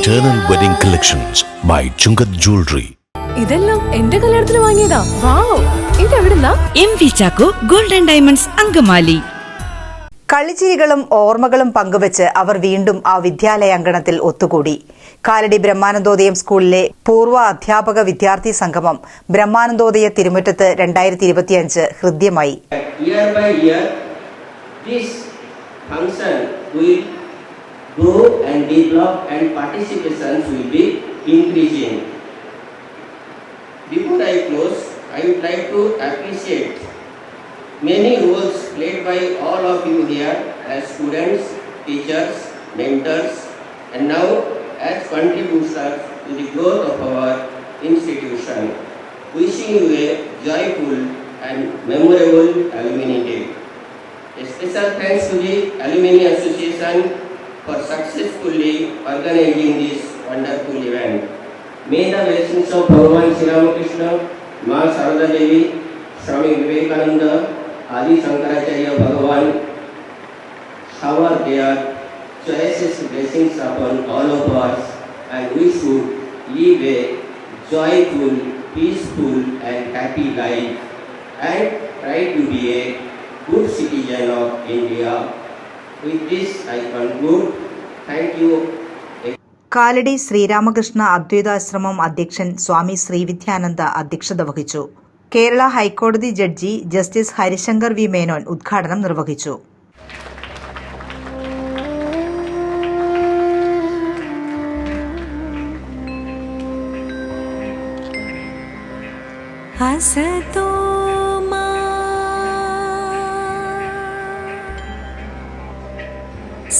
Eternal Wedding Collections by Chungat Jewelry. ഇതെല്ലാം എന്റെ കല്യാണത്തിന് വാങ്ങിയതാ. വാവ്, ഇതെവിടുന്നാ? MV Chacko golden diamonds Angamaly. കളിച്ചിരികളും ഓർമ്മകളും പങ്കുവച്ച് അവർ വീണ്ടും ആ വിദ്യാലയാങ്കണത്തിൽ ഒത്തുകൂടി. കാലടി ബ്രഹ്മാനന്ദോദയം സ്കൂളിലെ പൂർവ്വ അധ്യാപക വിദ്യാർത്ഥി സംഗമം ബ്രഹ്മാനന്ദോദയ തിരുമുറ്റത്ത് 2025 ഹൃദ്യമായി. grow and develop and participations will be increasing. Before I close, I would like to appreciate many roles played by all of you here as students, teachers, mentors, and now as contributors to the growth of our institution. Wishing you a joyful and memorable Alumni Day. A special thanks to the Alumni Association for successfully organizing this wonderful event. May the blessings of Bhagavan Sri Ramakrishna, Ma Sarada Devi, Swami Vivekananda, Adi Shankaracharya Bhagavan shower their choicest blessings upon all of us, and we should live a joyful, peaceful and happy life and try to be a good citizen of India. With this, I conclude. Thank you. Kalady Sri Ramakrishna Advaita Ashram അധ്യക്ഷൻ സ്വാമി ശ്രീവിദ്യാനന്ദ അധ്യക്ഷത വഹിച്ചു. കേരള ഹൈക്കോടതി judge justice Harishankar V Menon ഉദ്ഘാടനം നിർവഹിച്ചു.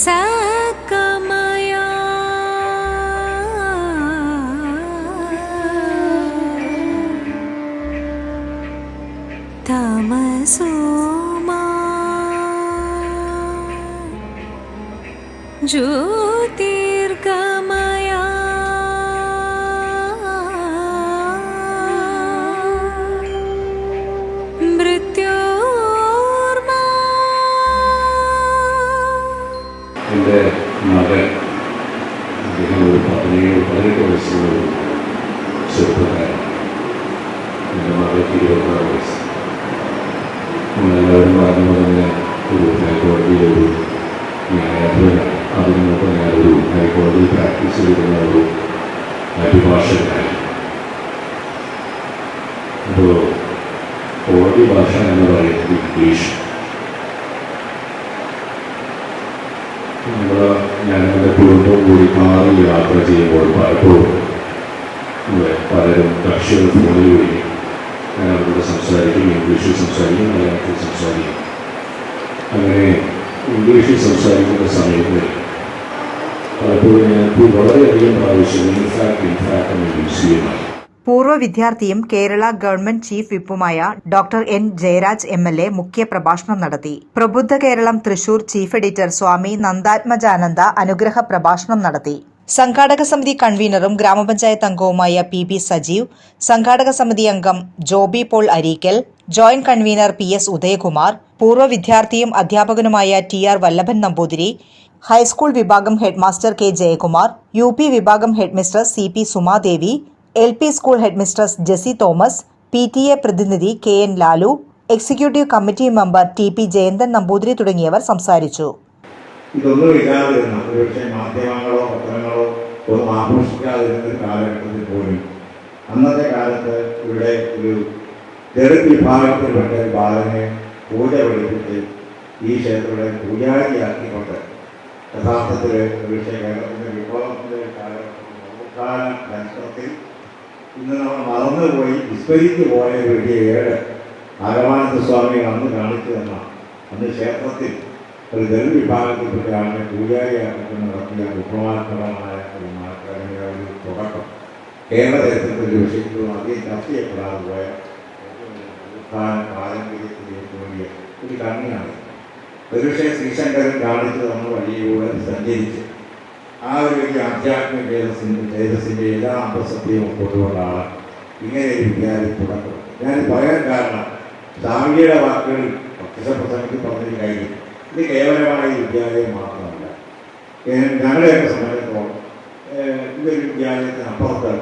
Sakamaya Tamasoma Jyotirgamaya എൻ്റെ മകൻ അദ്ദേഹം ഒരു 18 വയസ്സുള്ള ഒരു ചെറുപ്പക്കാരൻ. എൻ്റെ മകൾക്ക് 26 വയസ്സ്. നമ്മളെല്ലാവരും പറഞ്ഞു പറഞ്ഞ ഒരു ഹൈക്കോടതിയിലൊരു ന്യായാധിപനാണ്. അതിന് മുമ്പ് ഞാനൊരു ഹൈക്കോടതി പ്രാക്ടീസ് ചെയ്തിരുന്ന ഒരു അഭിഭാഷകനായി. അപ്പോൾ കോടതി ഭാഷ എന്ന് പറയുന്നത് ഇംഗ്ലീഷ്. ഞാനെൻ്റെ കുടുംബം കൂടി കാറിൽ യാത്ര ചെയ്യുമ്പോൾ പലപ്പോഴും പലരും കക്ഷികൾ ഫോണിൽ വിളിക്കും. ഞാൻ അവരോട് സംസാരിക്കും, ഇംഗ്ലീഷിൽ സംസാരിക്കും, മലയാളത്തിൽ സംസാരിക്കും. അങ്ങനെ ഇംഗ്ലീഷിൽ സംസാരിക്കുന്ന സമയത്ത് പലപ്പോഴും ഞങ്ങൾക്ക് വളരെയധികം പ്രാവശ്യം ഇൻഫാക്ട് എന്ന് യൂസ് ചെയ്യുന്നതാണ്. പൂർവ്വ വിദ്യാർത്ഥിയും കേരള ഗവൺമെന്റ് ചീഫ് വിപ്പുമായ ഡോക്ടർ എൻ ജയരാജ് MLA മുഖ്യ പ്രഭാഷണം നടത്തി. പ്രബുദ്ധ കേരളം തൃശൂർ ചീഫ് എഡിറ്റർ സ്വാമി നന്ദാത്മജാനന്ദ അനുഗ്രഹ പ്രഭാഷണം നടത്തി. സംഘാടക സമിതി കൺവീനറും ഗ്രാമപഞ്ചായത്ത് അംഗവുമായ PB സജീവ്, സംഘാടക സമിതി അംഗം Joby Paul Areekal, joint convener PS Udayakumar, പൂർവ്വ വിദ്യാർത്ഥിയും അധ്യാപകനുമായ TR വല്ലഭൻ നമ്പൂതിരി, ഹൈസ്കൂൾ വിഭാഗം ഹെഡ്മാസ്റ്റർ K ജയകുമാർ, UP വിഭാഗം headmistress CP Sumadevi, LP school headmistress Jessy Thomas, PTA പ്രതിനിധി KN Lalu, executive committee member TP Jayanthan Namboothiri തുടങ്ങിയവർ സംസാരിച്ചു. ഇതൊന്നും ഇല്ലാതിരുന്ന ഒരുപക്ഷെ മാധ്യമങ്ങളോ പത്രങ്ങളോ ഒന്നും ആഘോഷിക്കാതിരുന്ന കാലഘട്ടത്തിൽ പോലും അന്നത്തെ കാലത്ത് ഇവിടെ ഒരു ദളിത് വിഭാഗത്തിൽപ്പെട്ട ഒരു ബാലനെ പൂജ പഠിപ്പിച്ച് ഈ ക്ഷേത്രത്തെ പൂജാരിയാക്കിക്കൊണ്ട് യഥാർത്ഥത്തിൽ ഒരുപക്ഷെ കേരളത്തിൻ്റെ വിഭവത്തിൻ്റെ കാലഘട്ടത്തിൽ ഇന്ന് നമ്മൾ മറന്നുപോയി വിസ്മരിച്ചു പോയ ഒരു വലിയ ഏട് നാഗമാനന്ദ സ്വാമി അന്ന് കാണിച്ചു തന്ന അന്ന് ക്ഷേത്രത്തിൽ ഒരു ദളിത് വിഭാഗത്തിൽപ്പെട്ട ആളിനെ പൂജാരിയാക്കിക്കൊണ്ട് നടത്തിയ വിപ്ലവാത്മകമായ ഒരു ഒരു തുടക്കം കേരള ചരിത്രത്തിൽ വിഷയത്തിലും അധികം ചർച്ച ചെയ്യപ്പെടാതെ പോയ പാരമ്പര്യത്തിലേക്ക് വേണ്ടിയ ഒരു കണ്ണിയാണ്. ഒരുപക്ഷെ ശ്രീശങ്കരൻ കാണിച്ച് നമ്മൾ വഴിയിലൂടെ സഞ്ചരിച്ച് ആ ഒരു വലിയ ആധ്യാത്മിക തേജസ്സിൻ്റെ എല്ലാ അന്തസത്യവും കൊണ്ടുകൊണ്ടാണ് ഇങ്ങനെ ഒരു വിദ്യാലയം തുടക്കം. ഞാൻ പറയാൻ കാരണം സ്വാമിയുടെ വാക്കുകൾ പ്രസംഗത്തിൽ പറഞ്ഞൊരു കാര്യം, ഇത് കേവലമായ വിദ്യാലയം മാത്രമല്ല. ഞങ്ങളുടെയൊക്കെ സമയത്തോളം ഒരു വിദ്യാലയത്തിന് അപ്പുറത്ത്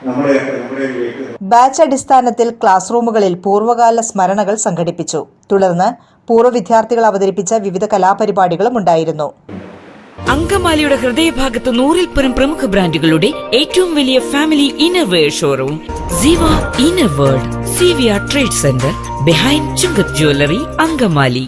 നമ്മുടെയിലേക്ക് ബാച്ച് അടിസ്ഥാനത്തിൽ ക്ലാസ് റൂമുകളിൽ പൂർവ്വകാല സ്മരണകൾ സംഘടിപ്പിച്ചു. തുടർന്ന് പൂർവ്വ വിദ്യാർത്ഥികൾ അവതരിപ്പിച്ച വിവിധ കലാപരിപാടികളും ഉണ്ടായിരുന്നു. അങ്കമാലിയുടെ ഹൃദയഭാഗത്ത് 100-ൽ പരം പ്രമുഖ ബ്രാൻഡുകളുടെ ഏറ്റവും വലിയ family innerwear showroom Siva inner world, Siviya trade centre, behind Chungath jewellery, Angamaly.